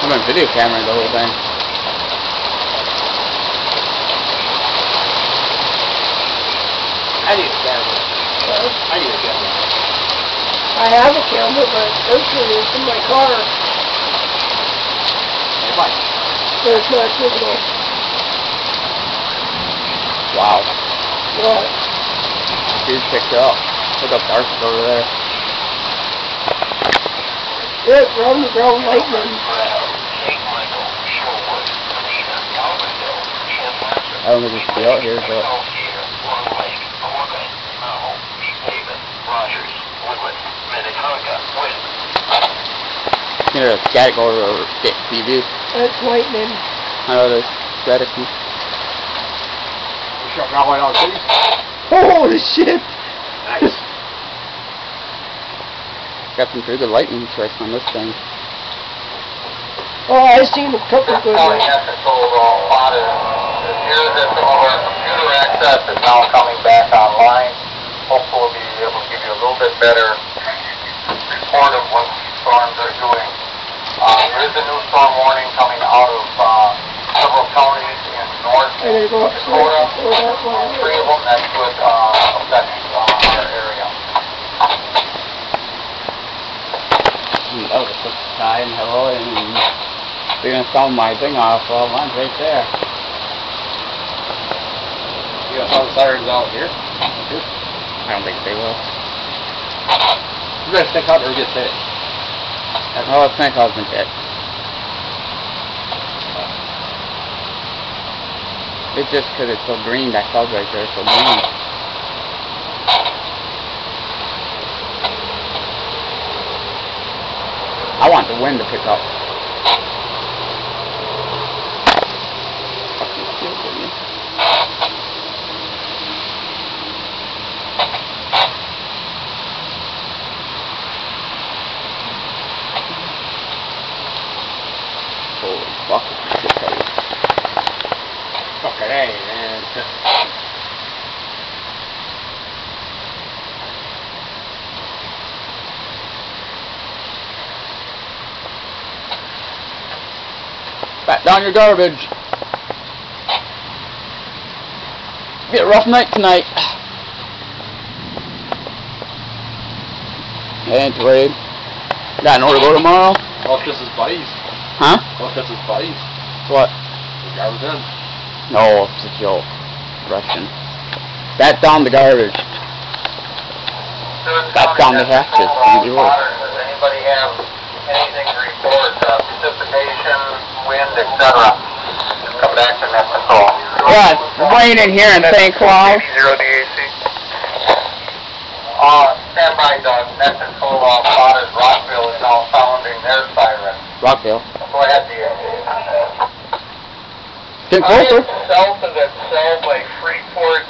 I'm on video camera the whole thing. I need a camera. I need a camera. I have a camera, but actually it's in my car. Hey, Mike. There's not digital. Wow. What? Dude picked up. Look up Dark over there. It's round the ground lightning. I don't think it's out here, but you know, static over TV. That's lightning. I know there's static. We shot that one out, please. Holy shit! Nice. Got some pretty good lightning strikes on this thing. Oh, I seen a couple good ones. Here's that some of our computer access is now coming back online. Hopefully we'll be able to give you a little bit better report of what these storms are doing. There is a new storm warning coming out of several counties in North I gotta go Dakota. upstairs before that one. 3 of them that could affect our area. Oh, it's just time, hello, and they're gonna sound my thing off. Well, mine's right there. You got some sirens out here? I don't think they will. You guys stick out or get hit? Oh, it's not causing it. It's just because it's so green, that cloud right there is so green. I want the wind to pick up. Fucking steel, didn't you? Holy fuck, it's shit heavy. Fucking A, man. Back down your garbage. Be a rough night tonight. Ain't worried. Got an order to go tomorrow? Oh, this is buddies. Huh? Oh, this is buddies. What? The garbage in. No, it's a joke. Russian. Back down the garbage. Back down the hatches. Does anybody have anything to report? Precipitation, wind, etc. Just come back to net control. Yeah, it's raining here in St. Cloud. 0 DAC. Stand by, Doug. Net control spotted Rockville is now sounding their siren. Rockville. Go ahead, DAC. Get closer. South of itself, like Freeport,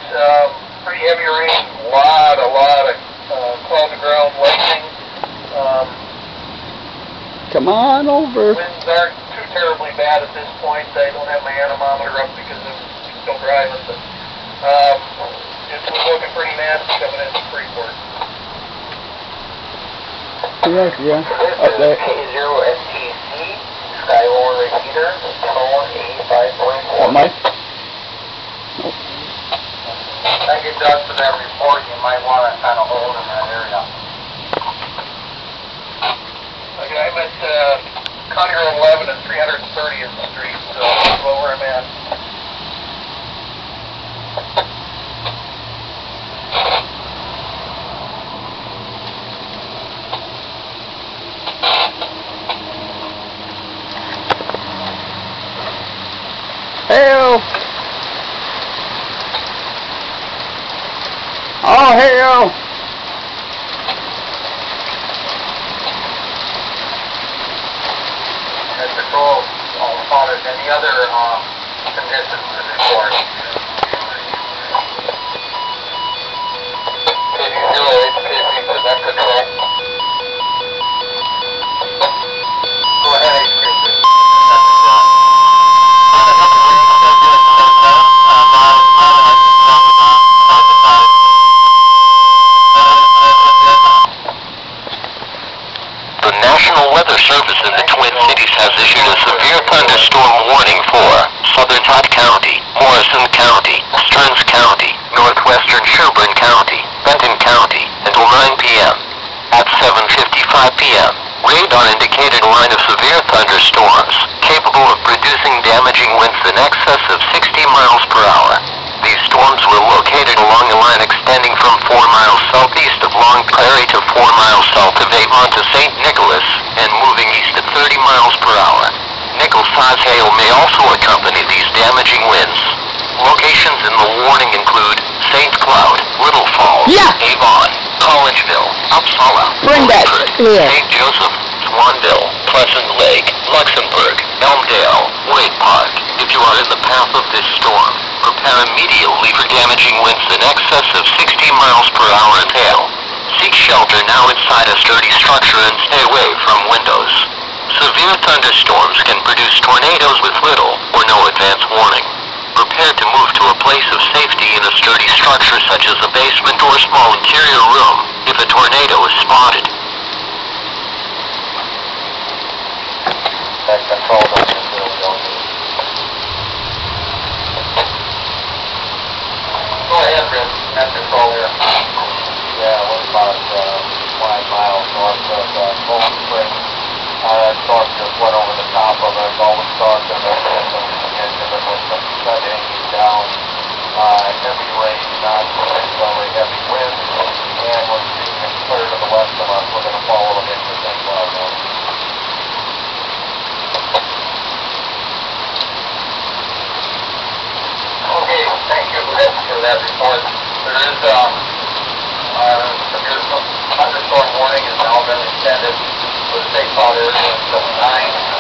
pretty heavy rain. A lot of cloud to ground lightning. Come on over. Winds aren't too terribly bad at this point. I don't have my anemometer up because I'm still driving, but it's looking pretty nasty coming into Freeport. Yeah, up there. K0STC, Skyline repeater, phone 85.4. What, Mike? Nope. Thank you, Doug, for that report. You might want to kind of hold in that area. Okay, I'm at County Road 11 and 330th Street, so that's where I'm at. Hey-o! Oh, hey-o! Net control, all spotted. Any other conditions to report? KD0HKP to net control. Go ahead, HKP. The National Weather Service in the Twin Cities has issued a severe thunderstorm warning for southern Todd County, Morrison County, Stearns County, northwestern Sherburne County, Benton County, until 9 p.m. At 7:55 p.m., radar indicated a line of severe thunderstorms, capable of producing damaging winds in excess of 60 miles per hour. These storms were located along a line extending from 4 miles southeast of Long Prairie to 4 miles south of Avon to St. Nicholas, and moving east at 30 miles per hour. Nickel-size hail may also accompany these damaging winds. Locations in the warning include St. Cloud, Little Falls, Avon, Collegeville, Uppsala, Bring that clear. St. Joseph, Swanville, Pleasant Lake, Luxembourg, Elmdale, Wade Park. If you are in the path of this storm, prepare immediately for damaging winds in excess of 60 miles per hour and hail. Seek shelter now inside a sturdy structure and stay away from windows. Severe thunderstorms can produce tornadoes with little or no advance warning. Prepare to move to a place of safety in a sturdy structure such as a basement or small interior room if a tornado is spotted. That control doesn't really don't need. Go ahead, Rip. That's control here. Yeah, we're about 5 miles north of Cold Spring. Storm just went over the top of us. Always starts in the system. With some shutting down, heavy rain, not particularly heavy winds, and we're seeing it clear to the west of us. We're going to follow them into St. Cloud now. Okay, thank you for that report. There is severe thunderstorm warning has now been extended for the St. Cloud area until 9